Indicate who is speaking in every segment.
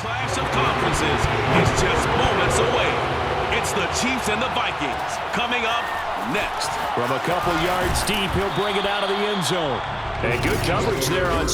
Speaker 1: clash of conferences is just moments away. It's the Chiefs and the Vikings coming up next.
Speaker 2: From a couple yards deep, he'll bring it out of the end zone. And good coverage there on...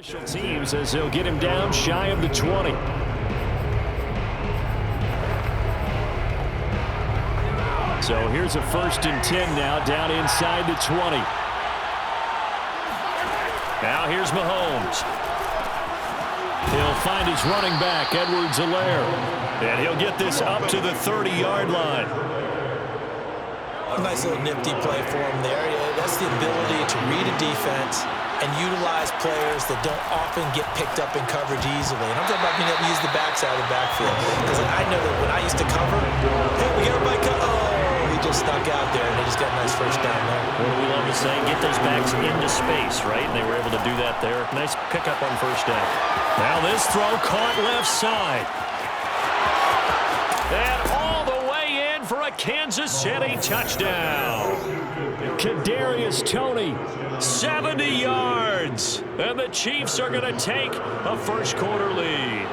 Speaker 2: Special teams as they'll get him down shy of the 20. So here's a 1st and 10 now, down inside the 20. Now here's Mahomes. He'll find his running back, Edwards-Helaire. And he'll get this up to the 30-yard line.
Speaker 3: A nice little nifty play for him there. Yeah, that's the ability to read a defense and utilize players that don't often get picked up in coverage easily. And I'm talking about being able to use the backside of the backfield. Because I know that when I used to cover, hey, we got a bike. Oh, he just stuck out there, and they just got a nice first down there.
Speaker 2: What do we love to say? Get those backs into space, right? And they were able to do that there. Nice pickup on first down. Now this throw caught left side. And all the way in for a Kansas City touchdown. Kadarius Toney, 70 yards. And the Chiefs are going to take a first-quarter lead.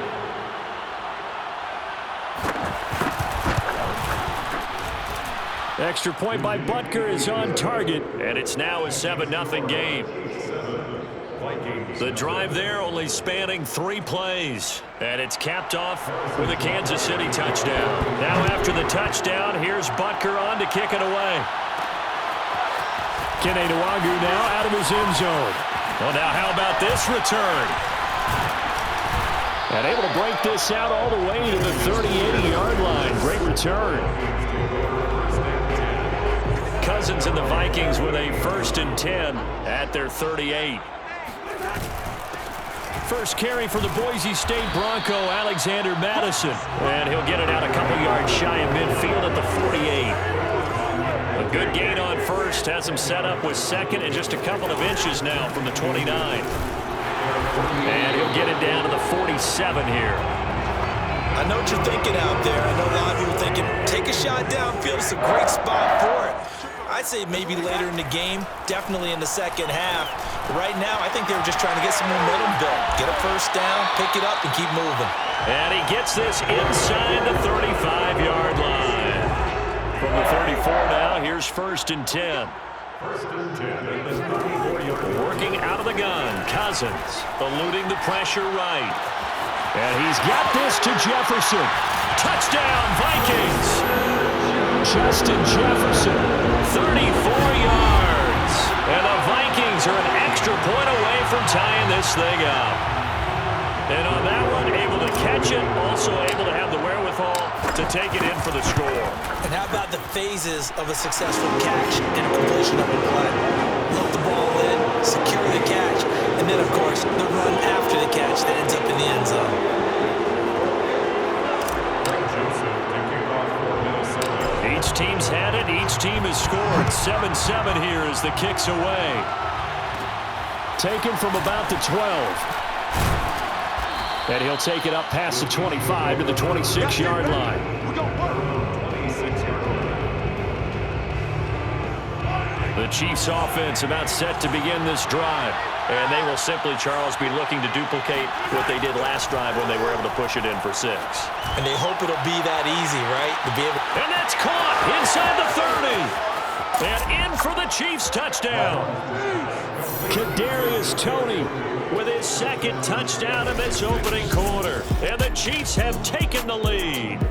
Speaker 2: Extra point by Butker is on target. And it's now a 7-0 game. The drive there only spanning 3 plays. And it's capped off with a Kansas City touchdown. Now after the touchdown, here's Butker on to kick it away. Kenny Nwagu now out of his end zone. Well, now how about this return? And able to break this out all the way to the 30-80-yard line. Great return. Cousins and the Vikings with a 1st and 10 at their 38. First carry for the Boise State Bronco, Alexander Madison. And he'll get it out a couple yards shy of midfield at the 48. A good gain on first, has him set up with second and just a couple of inches now from the 29. And he'll get it down to the 47 here.
Speaker 3: I know what you're thinking out there. I know a lot of people thinking, take a shot downfield. It's a great spot for it. I'd say maybe later in the game, definitely in the second half. Right now, I think they were just trying to get some momentum built. Get a first down, pick it up, and keep moving.
Speaker 2: And he gets this inside the 35-yard line. From the 34 now, here's 1st and 10. Working out of the gun, Cousins eluding the pressure right. And he's got this to Jefferson. Touchdown, Vikings! Justin Jefferson, 34 yards. And the Vikings are an extra point away from tying this thing up. And on that one, able to catch it, also able to have the wherewithal wherewithal to take it in for the score.
Speaker 3: And how about the phases of a successful catch and completion of a play? Look the ball in, secure the catch, and then, of course, the run after the catch that ends up in the end zone.
Speaker 2: Each team's had it. Each team has scored. 7-7 here as the kick's away. Taken from about the 12. And he'll take it up past the 25 to the 26-yard line. The Chiefs offense about set to begin this drive. And they will simply, Charles, be looking to duplicate what they did last drive when they were able to push it in for 6.
Speaker 3: And they hope it'll be that easy, right? To be able.
Speaker 2: And that's caught inside the 30. And in for the Chiefs touchdown. Kadarius Toney with his second touchdown in this opening quarter. And the Chiefs have taken the lead.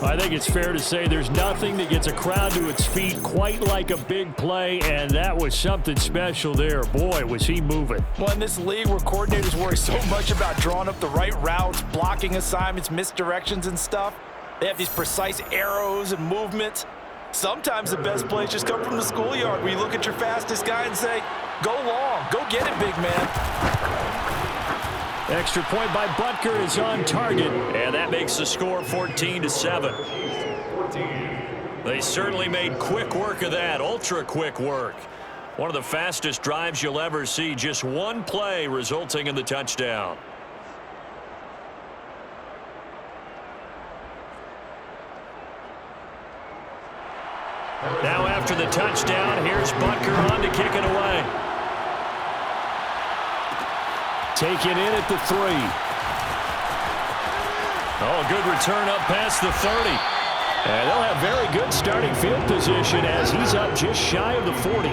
Speaker 2: I think it's fair to say there's nothing that gets a crowd to its feet quite like a big play, and that was something special there. Boy, was he moving.
Speaker 4: Well, in this league where coordinators worry so much about drawing up the right routes, blocking assignments, misdirections and stuff, they have these precise arrows and movements. Sometimes the best plays just come from the schoolyard where you look at your fastest guy and say, go long, go get it, big man.
Speaker 2: Extra point by Butker is on target, and that makes the score 14-7. They certainly made quick work of that, ultra quick work. One of the fastest drives you'll ever see, just one play resulting in the touchdown. Now after the touchdown, here's Butker on to kick it away. Taken in at the 3. Oh, good return up past the 30. And they'll have very good starting field position as he's up just shy of the 40.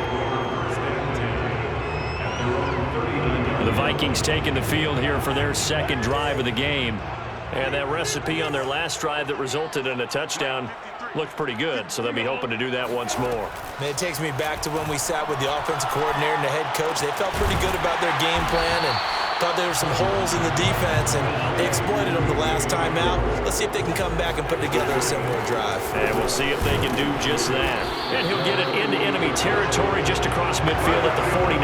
Speaker 2: The Vikings taking the field here for their second drive of the game. And that recipe on their last drive that resulted in a touchdown looked pretty good, so they'll be hoping to do that once more.
Speaker 3: And it takes me back to when we sat with the offensive coordinator and the head coach. They felt pretty good about their game plan and thought there were some holes in the defense, and they exploited them the last time out. Let's see if they can come back and put together a similar drive.
Speaker 2: And we'll see if they can do just that. And he'll get it into enemy territory just across midfield at the 49.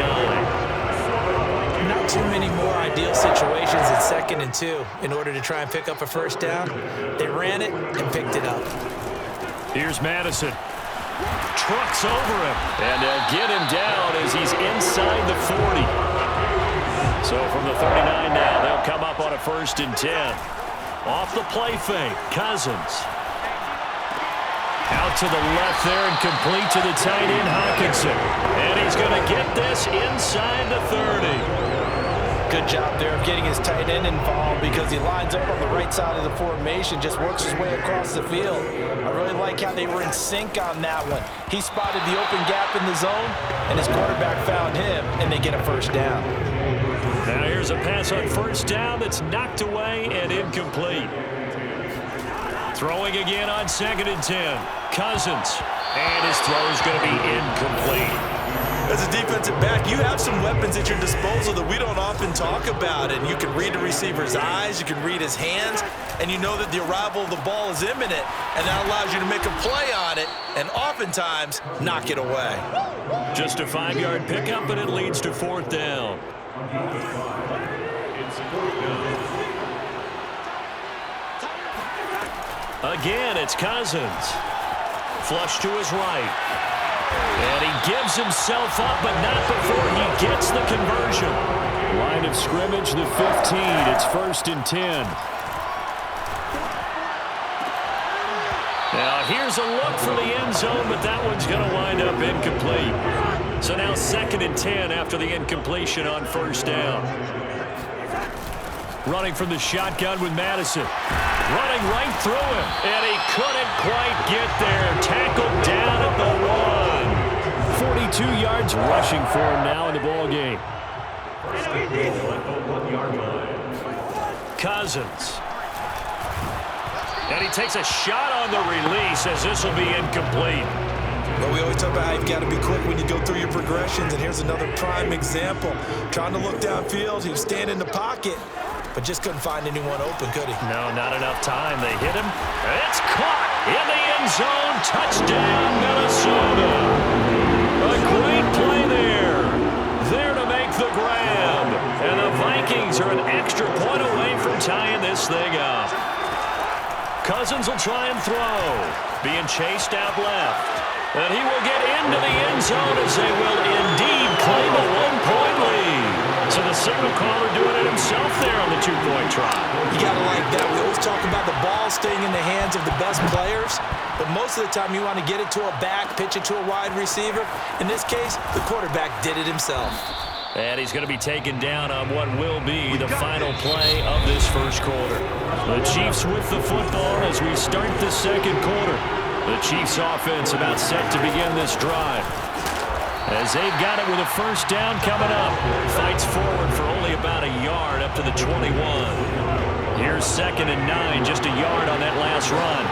Speaker 3: Not too many more ideal situations at 2nd and 2 in order to try and pick up a first down. They ran it and picked it up.
Speaker 2: Here's Madison. Trucks over him. And they'll get him down as he's inside the 40. So from the 39 now, they'll come up on a 1st and 10. Off the play fake, Cousins. Out to the left there and complete to the tight end, Hawkinson. And he's going to get this inside the 30.
Speaker 4: Good job there of getting his tight end involved because he lines up on the right side of the formation, just works his way across the field. I really like how they were in sync on that one. He spotted the open gap in the zone, and his quarterback found him, and they get a first down.
Speaker 2: Now here's a pass on 1st down that's knocked away and incomplete. Throwing again on 2nd and 10. Cousins. And his throw is going to be incomplete.
Speaker 3: As a defensive back, you have some weapons at your disposal that we don't often talk about. And you can read the receiver's eyes, you can read his hands, and you know that the arrival of the ball is imminent. And that allows you to make a play on it and oftentimes knock it away.
Speaker 2: Just a 5-yard pickup, and it leads to 4th down. Again, it's Cousins. Flush to his right. And he gives himself up, but not before he gets the conversion. Line of scrimmage, the 15. It's 1st and 10. Now, here's a look for the end zone, but that one's going to wind up incomplete. So now 2nd and 10 after the incompletion on 1st down. Running from the shotgun with Madison. Running right through him. And he couldn't quite get there. Tackled down at the 1. 42 yards rushing for him now in the ball game. Cousins. And he takes a shot on the release as this will be incomplete.
Speaker 3: Well, we always talk about how you've got to be quick when you go through your progressions, and here's another prime example. Trying to look downfield, he was standing in the pocket, but just couldn't find anyone open, could he?
Speaker 2: No, not enough time. They hit him. It's caught in the end zone. Touchdown, Minnesota. A great play there. There to make the grab. And the Vikings are an extra point away from tying this thing up. Cousins will try and throw. Being chased out left. And he will get into the end zone as they will indeed claim a one-point lead. So the signal caller doing it himself there on the two-point try.
Speaker 3: You got to like that. We always talk about the ball staying in the hands of the best players, but most of the time you want to get it to a back, pitch it to a wide receiver. In this case, the quarterback did it himself.
Speaker 2: And he's going to be taken down on what will be the final play of this first quarter. The Chiefs with the football as we start the second quarter. The Chiefs offense about set to begin this drive. As they've got it with a first down coming up. Fights forward for only about a yard up to the 21. Here's 2nd and 9, just a yard on that last run.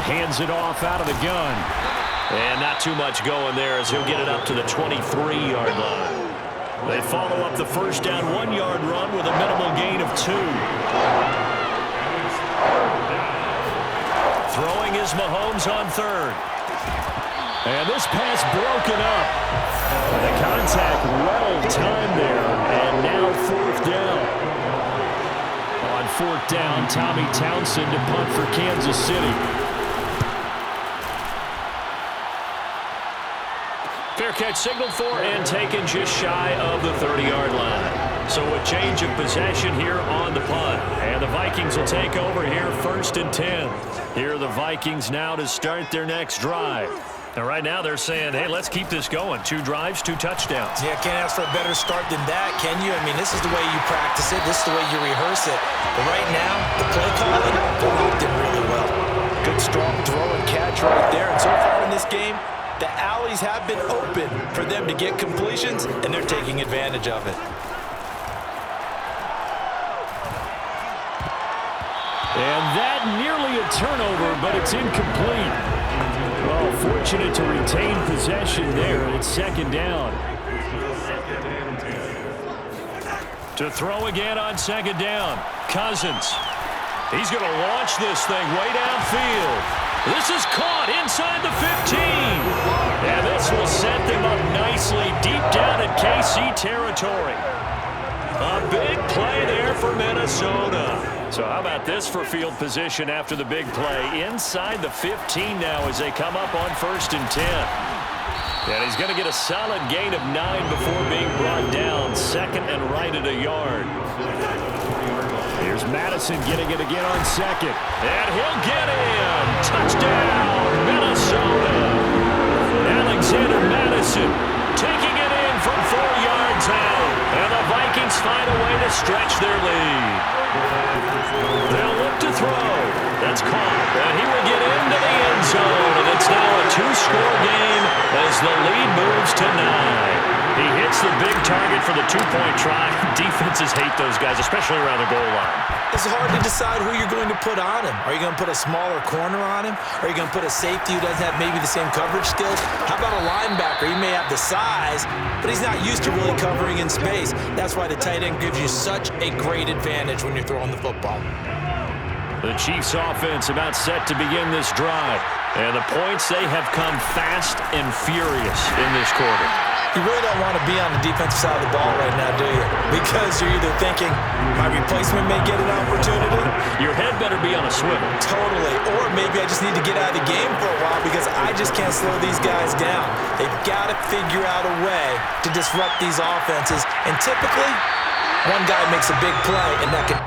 Speaker 2: Hands it off out of the gun. And not too much going there as he'll get it up to the 23-yard line. They follow up the first down 1-yard run with a minimal gain of 2. Throwing is Mahomes on 3rd. And this pass broken up. The contact well timed there. And now 4th down. On 4th down, Tommy Townsend to punt for Kansas City. Fair catch signaled for and taken just shy of the 30-yard line. So a change of possession here on the punt. And the Vikings will take over here 1st and 10. Here are the Vikings now to start their next drive. And right now they're saying, hey, let's keep this going. 2 drives, 2 touchdowns.
Speaker 3: Yeah, can't ask for a better start than that, can you? I mean, this is the way you practice it. This is the way you rehearse it. But right now, the play calling, they're locked in really well.
Speaker 4: Good, strong throw and catch right there. And so far in this game, the alleys have been open for them to get completions, and they're taking advantage of it.
Speaker 2: And that nearly a turnover, but it's incomplete. Well, fortunate to retain possession there, and it's 2nd down. To throw again on 2nd down, Cousins. He's going to launch this thing way downfield. This is caught inside the 15. And this will set them up nicely deep down in KC territory. A big play there for Minnesota. So how about this for field position after the big play? Inside the 15 now as they come up on 1st and 10. And he's going to get a solid gain of 9 before being brought down. 2nd and right at a yard. Here's Madison getting it again on 2nd. And he'll get in. Touchdown, Minnesota. Alexander Madison taking it in from 4 yards out. And the Vikings find a way to stretch their lead. They'll look to throw. That's caught. And he will get into the end zone. And it's now a 2-score game as the lead moves to 9. He hits the big target for the 2-point try. Defenses hate those guys, especially around the goal line.
Speaker 3: It's hard to decide who you're going to put on him. Are you going to put a smaller corner on him? Are you going to put a safety who doesn't have maybe the same coverage skills? How about a linebacker? He may have the size, but he's not used to really covering in space. That's why the tight end gives you such a great advantage when you're throwing the football.
Speaker 2: The Chiefs offense about set to begin this drive. And the points, they have come fast and furious in this quarter.
Speaker 3: You really don't want to be on the defensive side of the ball right now, do you? Because you're either thinking, my replacement may get an opportunity.
Speaker 2: Your head better be on a swivel.
Speaker 3: Totally. Or maybe I just need to get out of the game for a while because I just can't slow these guys down. They've got to figure out a way to disrupt these offenses. And typically, one guy makes a big play, and that can...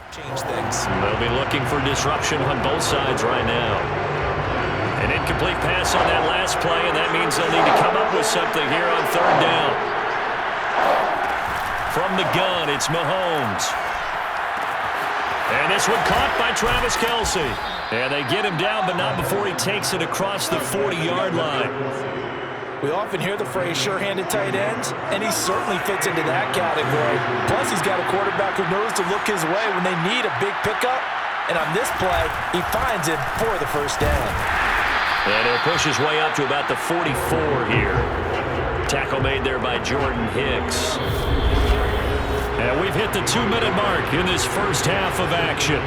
Speaker 3: change things.
Speaker 2: They'll be looking for disruption on both sides right now. An incomplete pass on that last play, and that means they'll need to come up with something here on 3rd down. From the gun, it's Mahomes. And this one caught by Travis Kelce. And they get him down, but not before he takes it across the 40-yard line.
Speaker 4: We often hear the phrase sure-handed tight ends, and he certainly fits into that category. Plus, he's got a quarterback who knows to look his way when they need a big pickup. And on this play, he finds him for the first down.
Speaker 2: And he'll push his way up to about the 44 here. Tackle made there by Jordan Hicks. And we've hit the 2-minute mark in this first half of action.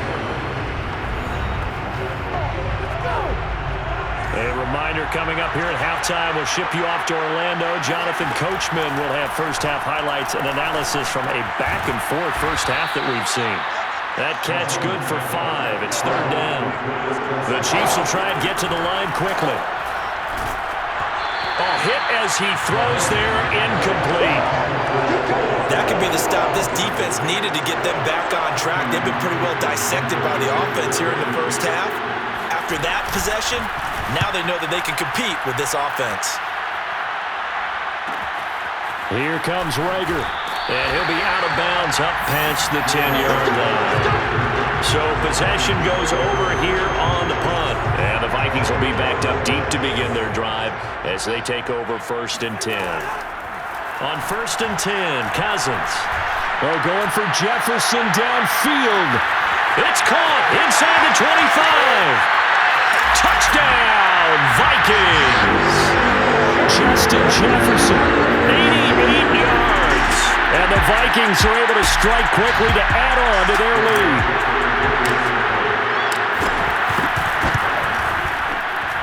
Speaker 2: A reminder coming up here at halftime, we'll ship you off to Orlando. Jonathan Coachman will have first-half highlights and analysis from a back-and-forth first half that we've seen. That catch good for 5. It's third down. The Chiefs will try and get to the line quickly. A hit as he throws there, incomplete.
Speaker 3: That could be the stop this defense needed to get them back on track. They've been pretty well dissected by the offense here in the first half. After that possession, now they know that they can compete with this offense.
Speaker 2: Here comes Rager, and he'll be out of bounds up past the 10-yard line. So possession goes over here on the punt, and the Vikings will be backed up deep to begin their drive as they take over 1st and 10. On 1st and 10, Cousins. Oh, going for Jefferson downfield. It's caught inside the 25. Touchdown, Vikings! Justin Jefferson, 88 yards. And the Vikings are able to strike quickly to add on to their lead.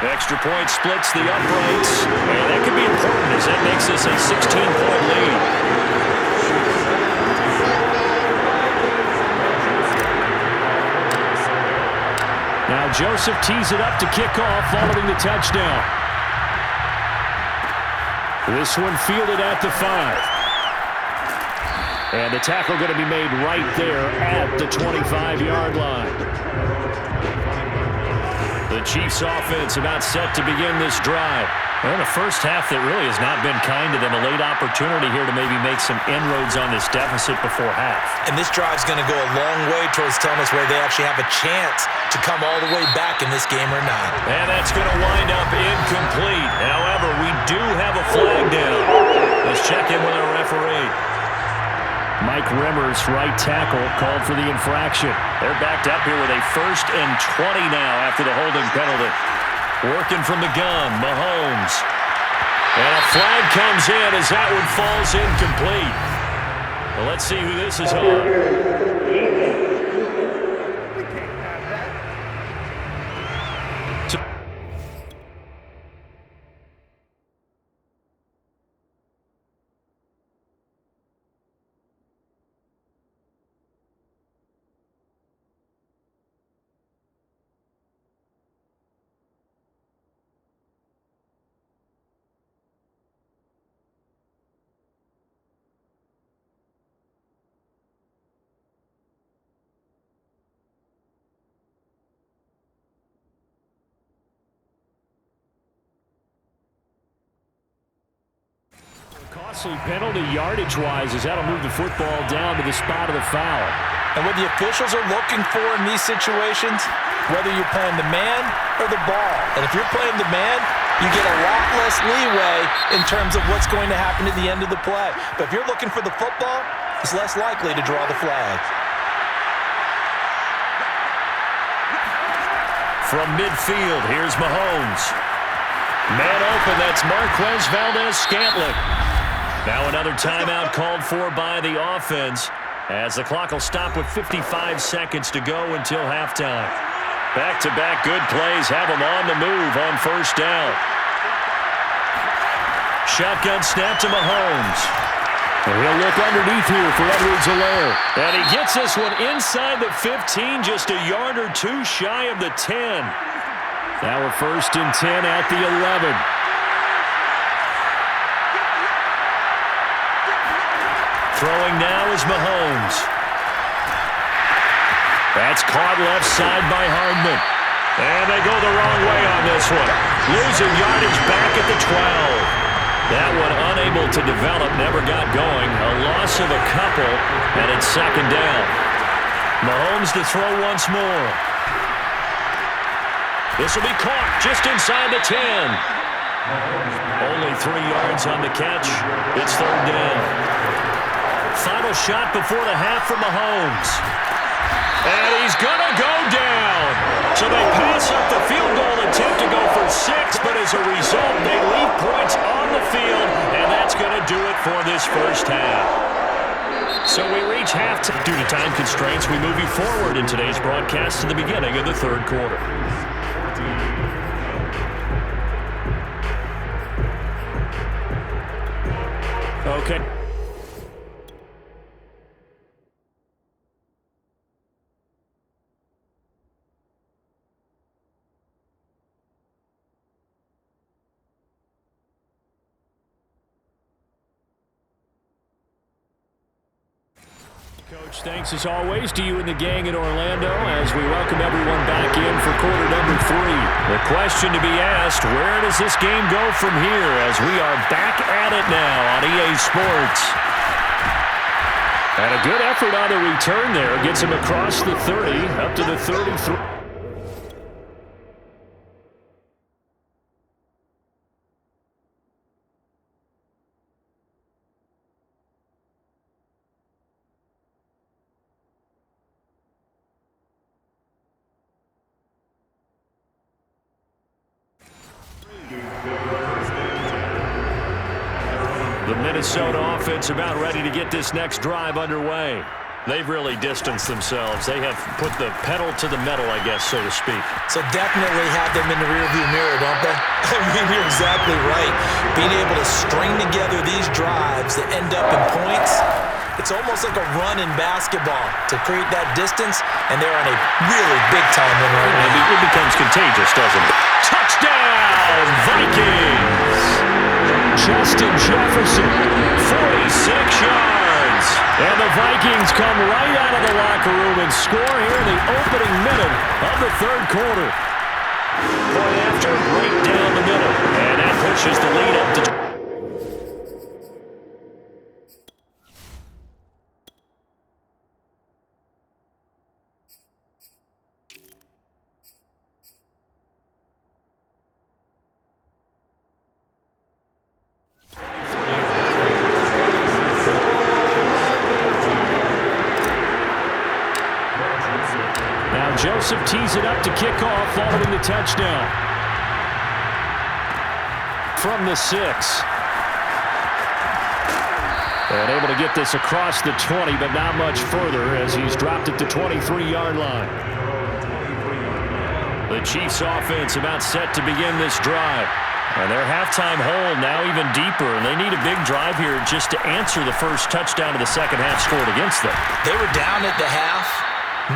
Speaker 2: Extra point splits the uprights. And that could be important as that makes this a 16-point lead. Now Joseph tees it up to kick off following the touchdown. This one fielded at the 5. And the tackle going to be made right there at the 25-yard line. The Chiefs offense about set to begin this drive. Well, the first half that really has not been kind to them. A late opportunity here to maybe make some inroads on this deficit before half.
Speaker 3: And this drive's going to go a long way towards telling us whether they actually have a chance to come all the way back in this game or not.
Speaker 2: And that's going to wind up incomplete. However, we do have a flag down. Let's check in with our referee. Mike Rimmers, right tackle, called for the infraction. They're backed up here with a 1st and 20 now after the holding penalty. Working from the gun, Mahomes. And a flag comes in as that one falls incomplete. Well, let's see who this is on. Costly penalty yardage-wise as that'll move the football down to the spot of the foul.
Speaker 4: And what the officials are looking for in these situations, whether you're playing the man or the ball. And if you're playing the man, you get a lot less leeway in terms of what's going to happen at the end of the play. But if you're looking for the football, it's less likely to draw the flag.
Speaker 2: From midfield, here's Mahomes. Man open, that's Marquez Valdez-Scantling. Now another timeout called for by the offense as the clock will stop with 55 seconds to go until halftime. Back-to-back good plays have them on the move on 1st down. Shotgun snap to Mahomes. And he'll look underneath here for Edwards-Helaire. And he gets this one inside the 15, just a yard or two shy of the 10. Now we're 1st and 10 at the 11. Throwing now is Mahomes. That's caught left side by Hardman. And they go the wrong way on this one. Losing yardage back at the 12. That one unable to develop, never got going. A loss of a couple, and it's 2nd down. Mahomes to throw once more. This will be caught just inside the 10. Only 3 yards on the catch. It's third down. Final shot before the half from Mahomes. And he's going to go down. So they pass up the field goal attempt to go for 6, but as a result, they leave points on the field, and that's going to do it for this first half. So we reach halftime. Due to time constraints, we move you forward in today's broadcast to the beginning of the third quarter. Okay. Coach, thanks as always to you and the gang in Orlando as we welcome everyone back in for quarter number 3. The question to be asked, where does this game go from here as we are back at it now on EA Sports? And a good effort on the return there. Gets him across the 30, up to the 33. The Minnesota offense about ready to get this next drive underway. They've really distanced themselves. They have put the pedal to the metal, I guess, so to speak.
Speaker 3: So definitely have them in the rearview mirror, don't they? I mean, you're exactly right. Being able to string together these drives that end up in points, it's almost like a run in basketball to create that distance, and they're on a really big-time win right now.
Speaker 2: It becomes contagious, doesn't it? Touchdown, Vikings! Justin Jefferson, 46 yards. And the Vikings come right out of the locker room and score here in the opening minute of the third quarter. Point after, right down the middle. And that pushes the lead up to... Joseph tees it up to kick off following the touchdown. From the 6. And able to get this across the 20, but not much further as he's dropped it to 23-yard line. The Chiefs offense about set to begin this drive. And their halftime hole now even deeper, and they need a big drive here just to answer the first touchdown of the second half scored against them.
Speaker 3: They were down at the half.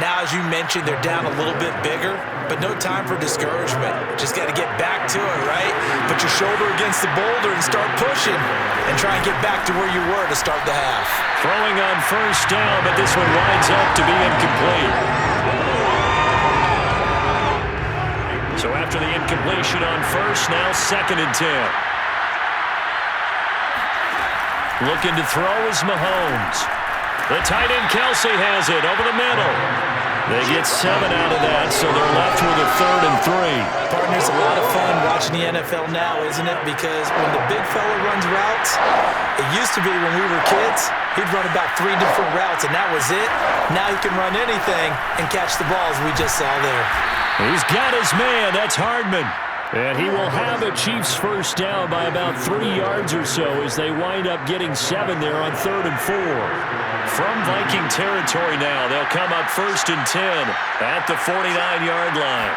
Speaker 3: Now, as you mentioned, they're down a little bit bigger, but no time for discouragement. Just got to get back to it, right? Put your shoulder against the boulder and start pushing and try and get back to where you were to start the half.
Speaker 2: Throwing on first down, but this one winds up to be incomplete. So after the incompletion on first, now 2nd and 10. Looking to throw is Mahomes. The tight end Kelsey has it over the middle. They get 7 out of that, so they're left with a 3rd and 3.
Speaker 3: Partner, it's a lot of fun watching the NFL now, isn't it? Because when the big fella runs routes, it used to be when we were kids, he'd run about 3 different routes, and that was it. Now he can run anything and catch the balls we just saw there.
Speaker 2: He's got his man. That's Hardman. And he will have the Chiefs first down by about 3 yards or so as they wind up getting 7 there on 3rd and 4. From Viking territory now, they'll come up 1st and 10 at the 49-yard line.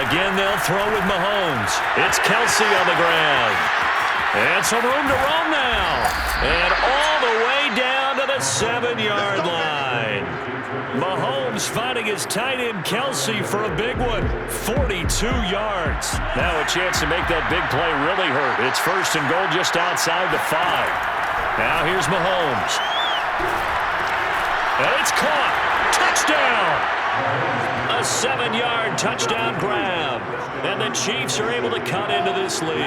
Speaker 2: Again, they'll throw with Mahomes. It's Kelsey on the ground. And some room to roam now. And all the way down to the 7-yard line. Mahomes finding his tight end Kelsey for a big one. 42 yards. Now a chance to make that big play really hurt. It's 1st and goal just outside the 5. Now here's Mahomes. And it's caught. Touchdown. A 7-yard touchdown grab. And the Chiefs are able to cut into this lead.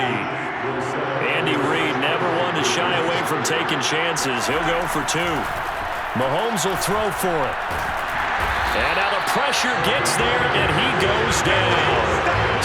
Speaker 2: Andy Reid never one to shy away from taking chances. He'll go for 2. Mahomes will throw for it. And now the pressure gets there, and he goes down.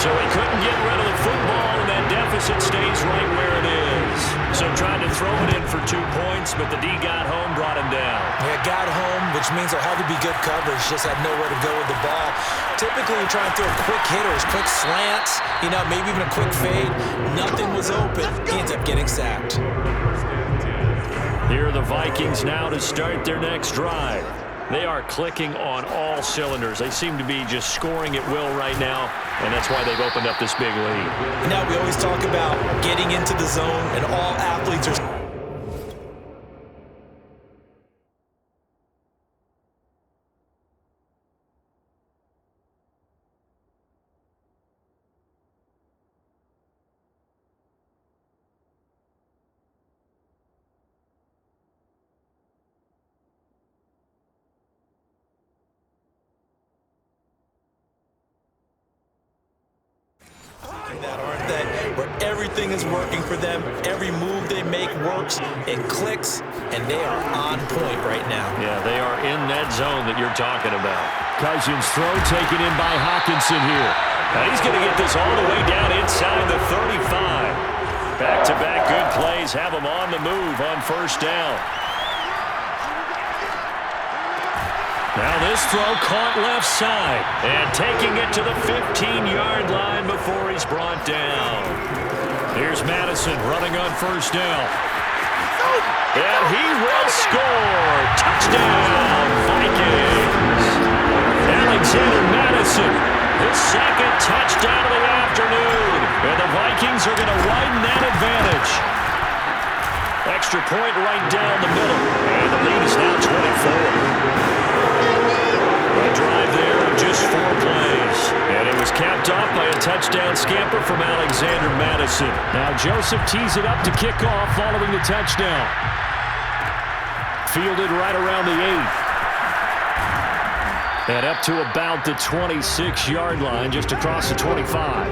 Speaker 2: So he couldn't get rid of the football, and then deficit stays right where it is. So trying to throw it in for 2 points, but the D got home, brought him down.
Speaker 3: Yeah, got home, which means there had to be good coverage. Just had nowhere to go with the ball. Typically, you're trying to throw quick hitters, quick slants, maybe even a quick fade. Nothing was open. He ends up getting sacked.
Speaker 2: Here are the Vikings now to start their next drive. They are clicking on all cylinders. They seem to be just scoring at will right now, and that's why they've opened up this big lead.
Speaker 3: Now, we always talk about getting into the zone, and all athletes are... that, aren't they? Where everything is working for them, every move they make works, it clicks, and they are on point right now.
Speaker 2: Yeah, they are in that zone that you're talking about. Cousins throw taken in by Hawkinson here. Now he's going to get this all the way down inside the 35. Back-to-back good plays have him on the move on first down. Now this throw caught left side and taking it to the 15-yard line before he's brought down. Here's Madison running on first down. And he will score. Touchdown, Vikings. Alexander Madison, his second touchdown of the afternoon. And the Vikings are going to widen that advantage. Extra point right down the middle. And the lead is now 24. A drive there of just 4 plays. And it was capped off by a touchdown scamper from Alexander Madison. Now Joseph tees it up to kick off following the touchdown. Fielded right around the 8. And up to about the 26-yard line, just across the 25.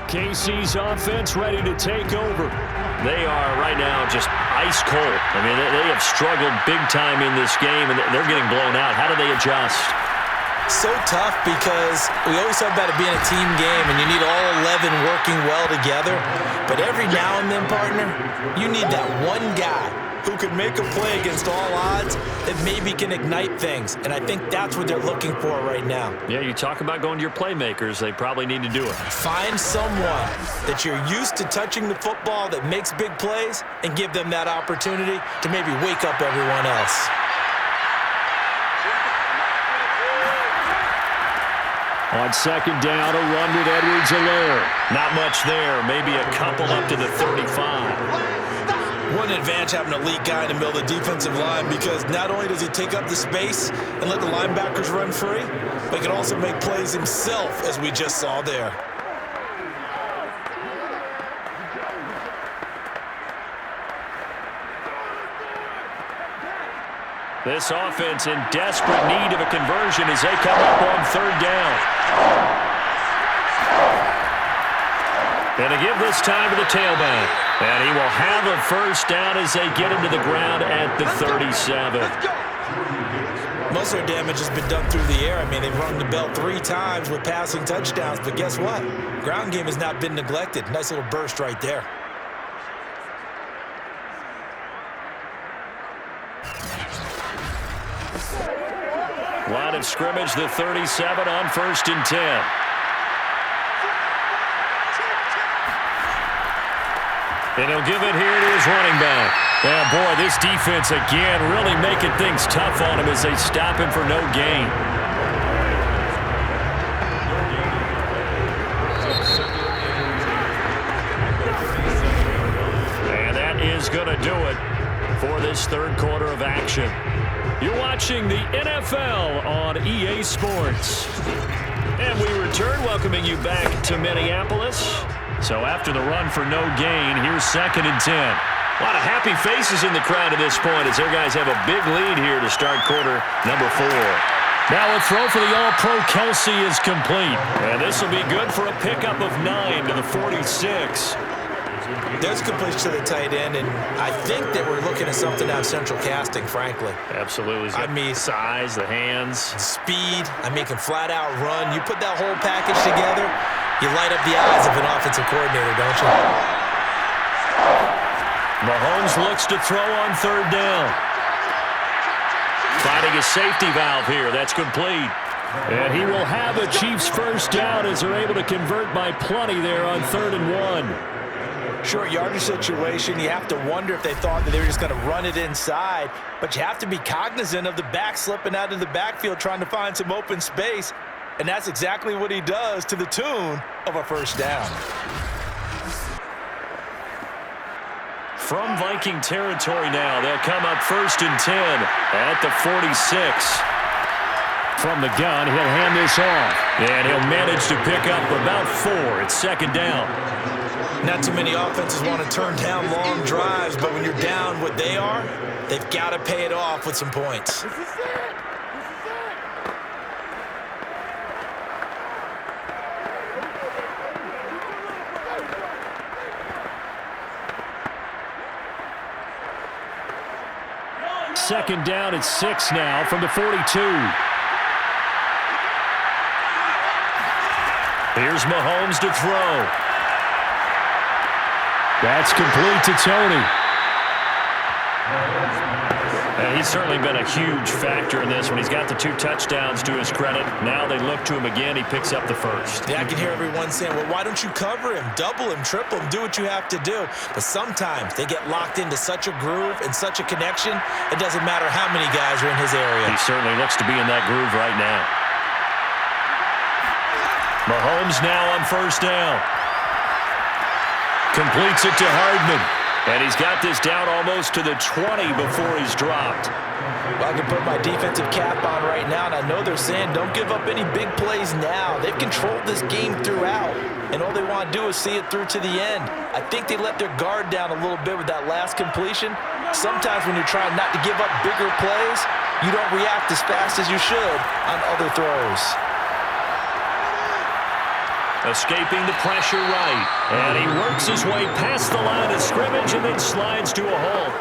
Speaker 2: KC's offense ready to take over. They are right now just ice cold. I mean, they have struggled big time in this game, and they're getting blown out. How do they adjust?
Speaker 3: So tough because we always talk about it being a team game, and you need all 11 working well together. But every now and then, partner, you need that one guy who could make a play against all odds that maybe can ignite things. And I think that's what they're looking for right now.
Speaker 2: Yeah, you talk about going to your playmakers. They probably need to do it.
Speaker 3: Find someone that you're used to touching the football that makes big plays and give them that opportunity to maybe wake up everyone else.
Speaker 2: On second down, a run with Edwards-Helaire. Not much there. Maybe a couple up to the 35.
Speaker 3: One advantage having an elite guy in the middle of the defensive line, because not only does he take up the space and let the linebackers run free, but he can also make plays himself, as we just saw there.
Speaker 2: This offense in desperate need of a conversion as they come up on third down. And to give this time to the tailback. And he will have a first down as they get him to the ground at the 37.
Speaker 3: Most of their damage has been done through the air. I mean, they've rung the bell 3 times with passing touchdowns. But guess what? Ground game has not been neglected. Nice little burst right there.
Speaker 2: Line of scrimmage, the 37 on first and 10. And he'll give it here to his running back. Yeah, boy, this defense again really making things tough on him as they stop him for no gain. And that is going to do it for this third quarter of action. You're watching the NFL on EA Sports. And we return, welcoming you back to Minneapolis. So after the run for no gain, here's second and 10. A lot of happy faces in the crowd at this point as their guys have a big lead here to start quarter number 4. Now a throw for the All-Pro Kelsey is complete. And this will be good for a pickup of 9 to the 46.
Speaker 3: There's a completion to the tight end, and I think that we're looking at something out of central casting, frankly.
Speaker 2: Absolutely. I mean, size, the hands.
Speaker 3: Speed. I mean, can flat out run. You put that whole package together, you light up the eyes of an offensive coordinator, don't you?
Speaker 2: Mahomes looks to throw on third down. Finding a safety valve here. That's complete. And he will have a Chiefs first down as they're able to convert by plenty there on 3rd and 1.
Speaker 4: Short yardage situation, you have to wonder if they thought that they were just going to run it inside, but you have to be cognizant of the back slipping out of the backfield trying to find some open space, and that's exactly what he does to the tune of a first down.
Speaker 2: From Viking territory now, they'll come up 1st and 10 at the 46. From the gun, he'll hand this off. And he'll manage to pick up about 4. It's 2nd down.
Speaker 3: Not too many offenses want to turn down long drives, but when you're down what they are, they've got to pay it off with some points.
Speaker 2: Second down at 6 now from the 42. Here's Mahomes to throw. That's complete to Tony. And he's certainly been a huge factor in this when he's got the 2 touchdowns to his credit. Now they look to him again. He picks up the first.
Speaker 3: Yeah, I can hear everyone saying, well, why don't you cover him, double him, triple him, do what you have to do. But sometimes they get locked into such a groove and such a connection, it doesn't matter how many guys are in his area.
Speaker 2: He certainly looks to be in that groove right now. Mahomes now on first down. Completes it to Hardman. And he's got this down almost to the 20 before he's dropped.
Speaker 3: Well, I can put my defensive cap on right now, and I know they're saying don't give up any big plays now. They've controlled this game throughout, and all they want to do is see it through to the end. I think they let their guard down a little bit with that last completion. Sometimes when you're trying not to give up bigger plays, you don't react as fast as you should on other throws.
Speaker 2: Escaping the pressure right. And he works his way past the line of scrimmage and then slides to a halt.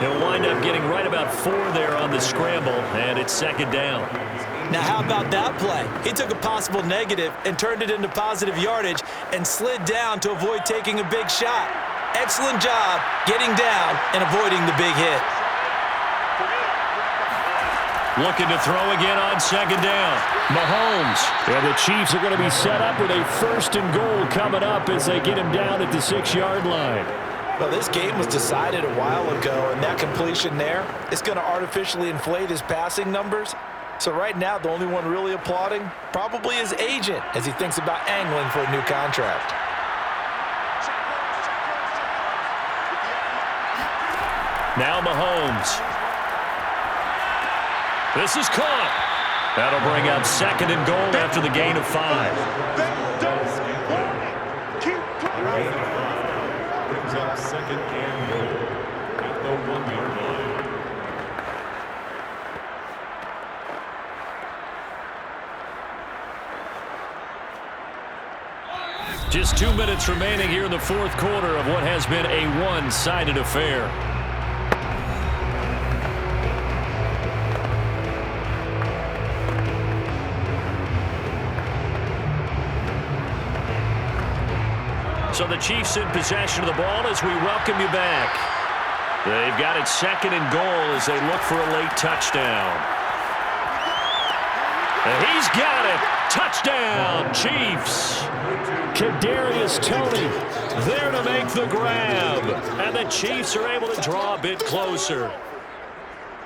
Speaker 2: He'll wind up getting right about 4 there on the scramble, and it's 2nd down.
Speaker 3: Now, how about that play? He took a possible negative and turned it into positive yardage and slid down to avoid taking a big shot. Excellent job getting down and avoiding the big hit.
Speaker 2: Looking to throw again on 2nd down. Mahomes. And the Chiefs are going to be set up with a 1st and goal coming up as they get him down at the 6-yard line.
Speaker 4: Well, this game was decided a while ago, and that completion there is going to artificially inflate his passing numbers. So right now, the only one really applauding probably his agent as he thinks about angling for a new contract.
Speaker 2: Now Mahomes. This is caught. That'll bring up 2nd and goal after the gain of 5.
Speaker 1: Brings up 2nd and goal at the 1-yard line.
Speaker 2: Just 2 minutes remaining here in the 4th quarter of what has been a one-sided affair. So the Chiefs in possession of the ball as we welcome you back. They've got it 2nd and goal as they look for a late touchdown. And he's got it. Touchdown, Chiefs. Kadarius Toney there to make the grab. And the Chiefs are able to draw a bit closer.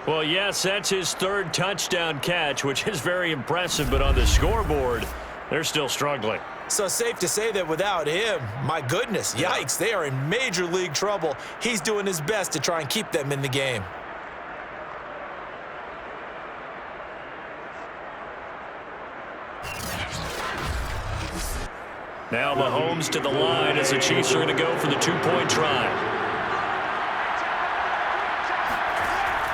Speaker 2: Well, yes, that's his 3rd touchdown catch, which is very impressive. But on the scoreboard, they're still struggling.
Speaker 3: So safe to say that without him, my goodness, yikes, they are in major league trouble. He's doing his best to try and keep them in the game.
Speaker 2: Now Mahomes to the line as the Chiefs are going to go for the 2-point try.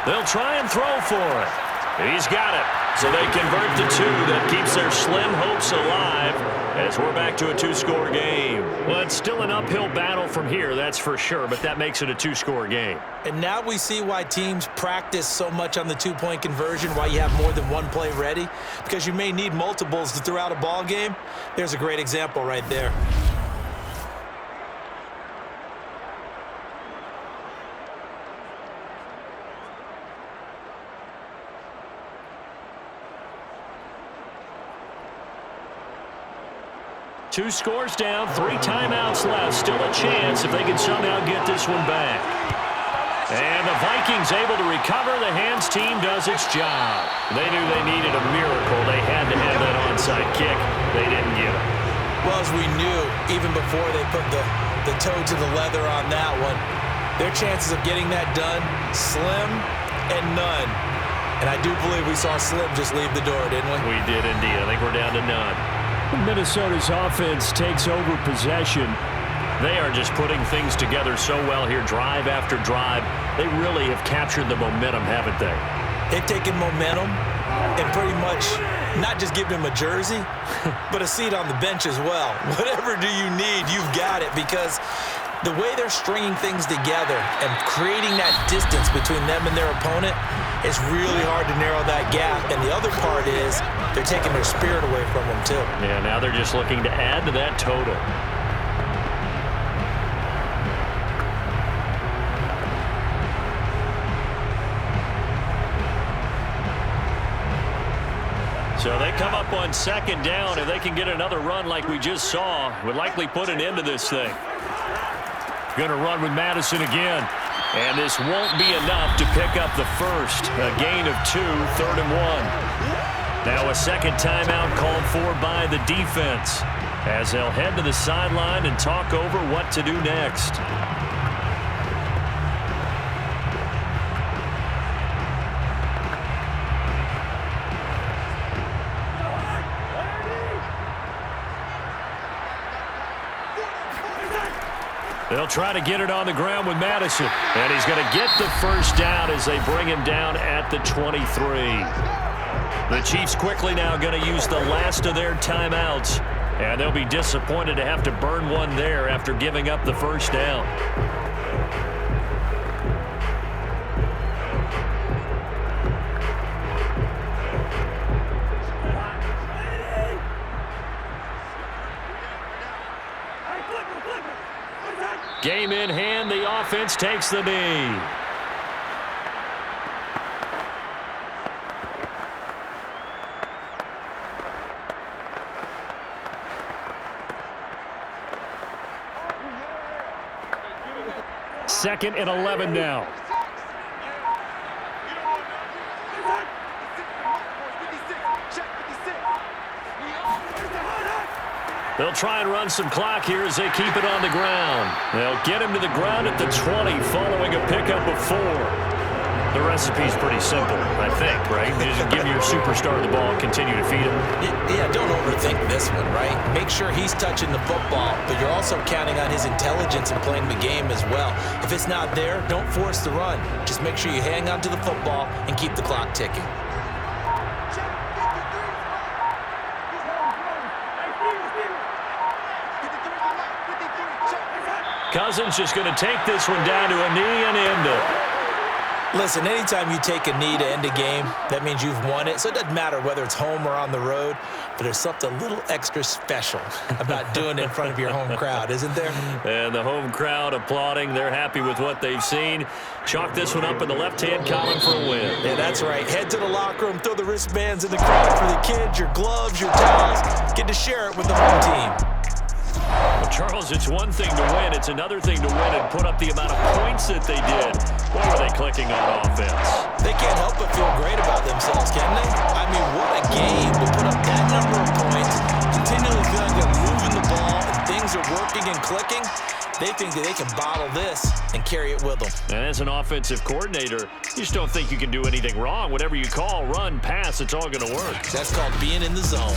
Speaker 2: They'll try and throw for it. He's got it. So they convert to 2. That keeps their slim hopes alive. as we're back to a two-score game. Well, it's still an uphill battle from here, that's for sure, but that makes it a two-score game.
Speaker 3: And now we see why teams practice so much on the two-point conversion, why you have more than one play ready, because you may need multiples to throw out a ball game. There's a great example right there.
Speaker 2: Two scores down, 3 timeouts left. Still a chance if they can somehow get this one back. And the Vikings able to recover. The hands team does its job. They knew they needed a miracle. They had to have that onside kick. They didn't get it.
Speaker 3: Well, as we knew, even before they put the toe to the leather on that one, their chances of getting that done, slim and none. And I do believe we saw Slim just leave the door, didn't we?
Speaker 2: We did indeed. I think we're down to none. Minnesota's offense takes over possession. They are just putting things together so well here, drive after drive. They really have captured the momentum, haven't they?
Speaker 3: They've taken momentum and pretty much not just given him a jersey, but a seat on the bench as well. Whatever do you need, you've got it, because the way they're stringing things together and creating that distance between them and their opponent, it's really hard to narrow that gap. And the other part is they're taking their spirit away from them too.
Speaker 2: Yeah, now they're just looking to add to that total. So they come up on second down. If they can get another run like we just saw, would likely put an end to this thing. Going to run with Madison again. And this won't be enough to pick up the first. A gain of 2, 3rd and 1. Now a second timeout called for by the defense, as they'll head to the sideline and talk over what to do next. They'll try to get it on the ground with Madison. And he's going to get the first down as they bring him down at the 23. The Chiefs quickly now going to use the last of their timeouts. And they'll be disappointed to have to burn one there after giving up the first down. Game in hand, the offense takes the knee. Second and 11 now. They'll try and run some clock here as they keep it on the ground. They'll get him to the ground at the 20 following a pickup of 4. The recipe's pretty simple, I think, right? Just give your superstar the ball and continue to feed him.
Speaker 3: Yeah, don't overthink this one, right? Make sure he's touching the football, but you're also counting on his intelligence in playing the game as well. If it's not there, don't force the run. Just make sure you hang on to the football and keep the clock ticking.
Speaker 2: Cousins just going to take this one down to a knee and end it.
Speaker 3: Listen, anytime you take a knee to end a game, that means you've won it. So it doesn't matter whether it's home or on the road, but there's something a little extra special about doing it in front of your home crowd, isn't there?
Speaker 2: And the home crowd applauding. They're happy with what they've seen. Chalk this one up in the left-hand column for a win.
Speaker 3: Yeah, that's right. Head to the locker room, throw the wristbands in the crowd for the kids, your gloves, your towels. Get to share it with the home team.
Speaker 2: Well, Charles, it's one thing to win. It's another thing to win and put up the amount of points that they did. Boy, were they clicking on offense.
Speaker 3: They can't help but feel great about themselves, can they? I mean, what a game to put up that number of points, continually feel like they're moving the ball, and things are working and clicking. They think that they can bottle this and carry it with them.
Speaker 2: And as an offensive coordinator, you just don't think you can do anything wrong. Whatever you call, run, pass, it's all going to work.
Speaker 3: That's called being in the zone.